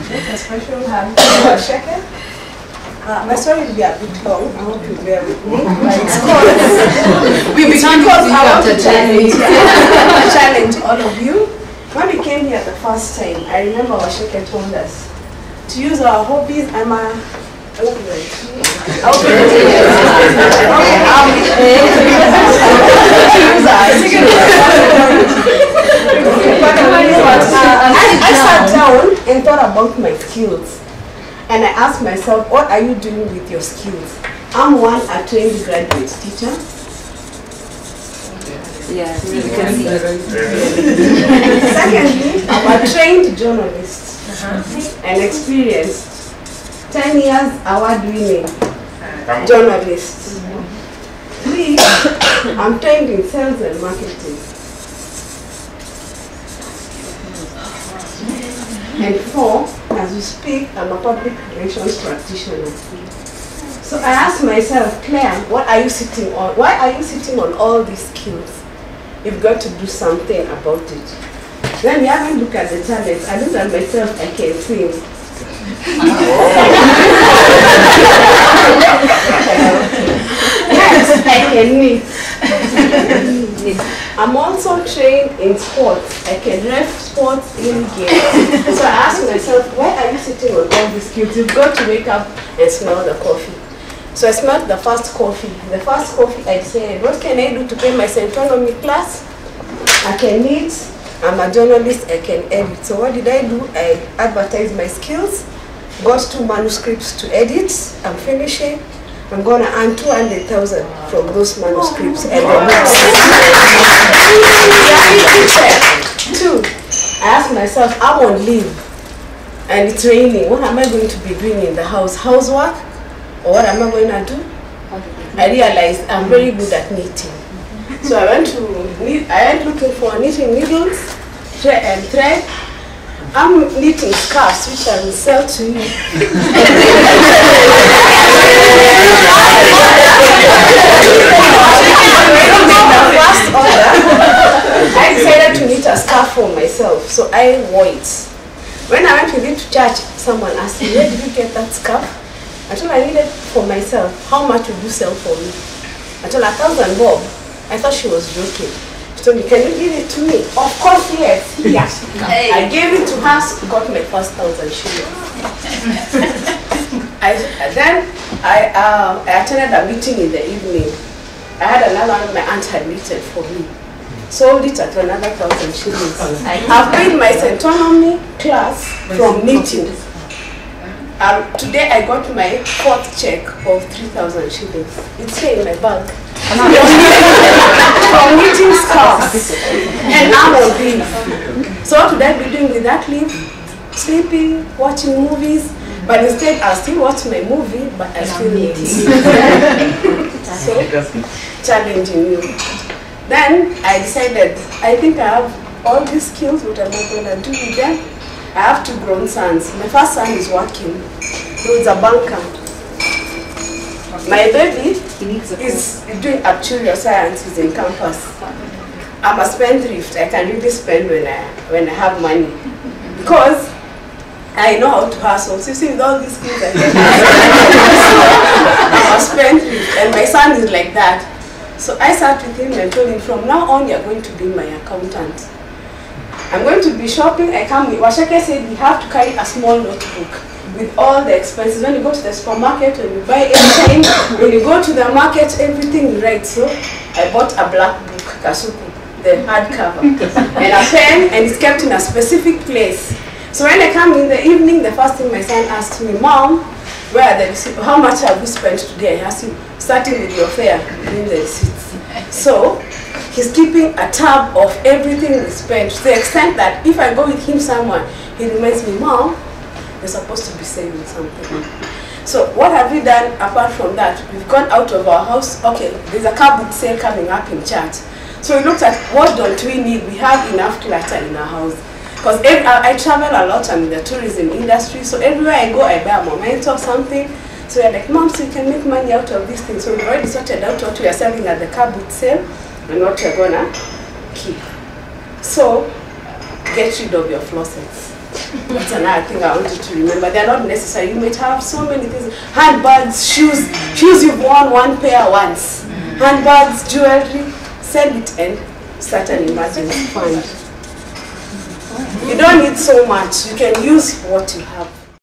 It's a special hand. Second. My story will be a bit long. I hope you bear with me. It's called. Because I want to challenge all of you. When we came here the first time, I remember our Sheke told us to use our hobbies. I sat down and thought about my skills. And I asked myself, what are you doing with your skills? I'm a trained graduate teacher. Yes, you can see. Secondly, I'm a trained journalist and experienced. 10 years award-winning journalist. 3, I'm trained in sales and marketing. And 4, as we speak, I'm a public relations practitioner. So I asked myself, Claire, what are you sitting on? Why are you sitting on all these skills? You've got to do something about it. Then we haven't looked at the talents. I looked at myself, I can swim. Yes, I can knit. I'm also trained in sports. I can ref sports in games. So I asked myself, why are you sitting on all these skills? You've got to wake up and smell the coffee. So I smelled the first coffee. The first coffee, I said, what can I do to pay my Centronomy class? I can knit. I'm a journalist. I can edit. So what did I do? I advertised my skills. Got 2 manuscripts to edit. I'm finishing. I'm going to earn 200,000 from those manuscripts and the books. 2, I asked myself, I'm on leave and it's raining. What am I going to be doing in the house? Housework? Or what am I going to do? I realized I'm very good at knitting. So I went looking for knitting needles and thread. I'm knitting scarves, which I will sell to you. First order, I decided to knit a scarf for myself, so I wore it. When I went with it to church, someone asked me, where did you get that scarf? I told her I needed it for myself. How much would you sell for me? I told her 1,000 bob. I thought she was joking. She told me, can you give it to me? Of course, yes. Yes. I gave it to her, got my first 1,000 shillings. Then I attended a meeting in the evening. I had another one my aunt had knitted for me. Sold it at another 1,000 shillings. I've paid my Centronomy class from knitting. Today I got my 4th check of 3,000 shillings. It's here in my bag. From knitting scarves. And I'm on leave. So what would I be doing with that leave? Sleeping, watching movies. But instead I'll still watch my movie, but I still knit. So, challenging you. Then I decided, I think I have all these skills, what am I going to do with them? I have 2 grown sons. My first son is working. He's a banker. My baby is doing actuarial science. He's in campus. I'm a spendthrift. I can really spend when I have money. Because I know how to hustle. So you see, with all these skills I get, I'm a spendthrift. And my son is like that. So I sat with him and told him, from now on, you're going to be my accountant. I'm going to be shopping. I come with, Washeke said we have to carry a small notebook with all the expenses. When you go to the supermarket, when you buy anything, when you go to the market, everything you write. So I bought a black book, Kasuku, the hardcover, and a pen, and it's kept in a specific place. So when I come in the evening, the first thing my son asked me, Mom, where are the receipts? How much have you spent today? I asked him, starting with your fare, in the receipts. So he's keeping a tab of everything we spent, to the extent that if I go with him somewhere, he reminds me, Mom, you're supposed to be saving something. So what have we done apart from that? We've gone out of our house. Okay, there's a car boot sale coming up in church. So we looked at what don't we need. We have enough clutter in our house. Because I travel a lot, I'm in the tourism industry, so everywhere I go, I buy a memento or something. So we're like, Mom, so you can make money out of this thing. So we've already sorted out what we are selling at the car boot sale and what we're gonna keep. So get rid of your flossets. That's another thing I want you to remember. They're not necessary. You might have so many things. Handbags, shoes. Shoes you've worn one pair once. Handbags, jewelry. Send it and start an emergency fund. You don't need so much. You can use what you have.